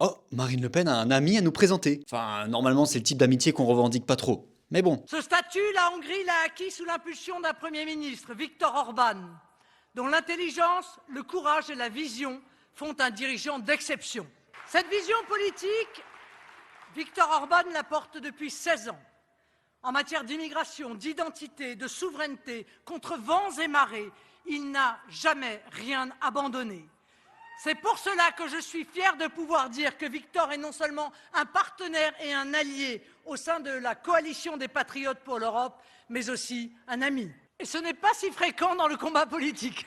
Oh, Marine Le Pen a un ami à nous présenter. Enfin, normalement, c'est le type d'amitié qu'on revendique pas trop. Mais bon. Ce statut, la Hongrie l'a acquis sous l'impulsion d'un Premier ministre, Viktor Orban, dont l'intelligence, le courage et la vision font un dirigeant d'exception. Cette vision politique, Viktor Orban la porte depuis 16 ans. En matière d'immigration, d'identité, de souveraineté, contre vents et marées, il n'a jamais rien abandonné. C'est pour cela que je suis fier de pouvoir dire que Victor est non seulement un partenaire et un allié au sein de la coalition des patriotes pour l'Europe, mais aussi un ami. Et ce n'est pas si fréquent dans le combat politique.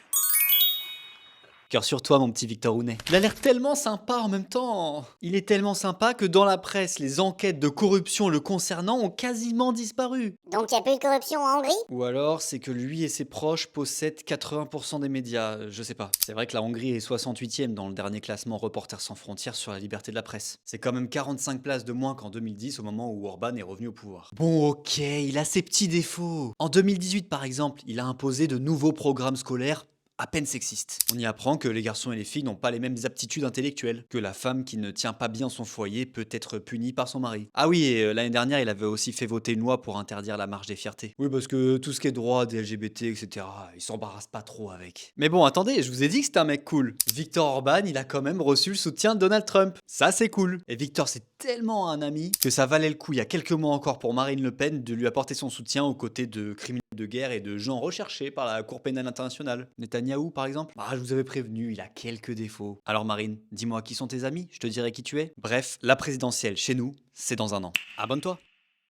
Cœur sur toi, mon petit Victor Hounet. Il a l'air tellement sympa en même temps. Il est tellement sympa que dans la presse, les enquêtes de corruption le concernant ont quasiment disparu. Donc il n'y a plus de corruption en Hongrie? Ou alors, c'est que lui et ses proches possèdent 80% des médias, je sais pas. C'est vrai que la Hongrie est 68e dans le dernier classement Reporters sans frontières sur la liberté de la presse. C'est quand même 45 places de moins qu'en 2010 au moment où Orban est revenu au pouvoir. Bon ok, il a ses petits défauts. En 2018 par exemple, il a imposé de nouveaux programmes scolaires à peine sexistes. On y apprend que les garçons et les filles n'ont pas les mêmes aptitudes intellectuelles, que la femme qui ne tient pas bien son foyer peut être punie par son mari. Ah oui, et l'année dernière, il avait aussi fait voter une loi pour interdire la marche des fiertés. Oui, parce que tout ce qui est droit des LGBT, etc., il s'embarrasse pas trop avec. Mais bon, attendez, je vous ai dit que c'était un mec cool. Victor Orban, il a quand même reçu le soutien de Donald Trump. Ça, c'est cool. Et Victor, c'est tellement un ami que ça valait le coup, il y a quelques mois encore, pour Marine Le Pen de lui apporter son soutien aux côtés de criminels de guerre et de gens recherchés par la Cour pénale internationale. Netanyahou, par exemple. Ah, je vous avais prévenu, il a quelques défauts. Alors Marine, dis-moi qui sont tes amis, je te dirai qui tu es. Bref, la présidentielle chez nous, c'est dans un an. Abonne-toi.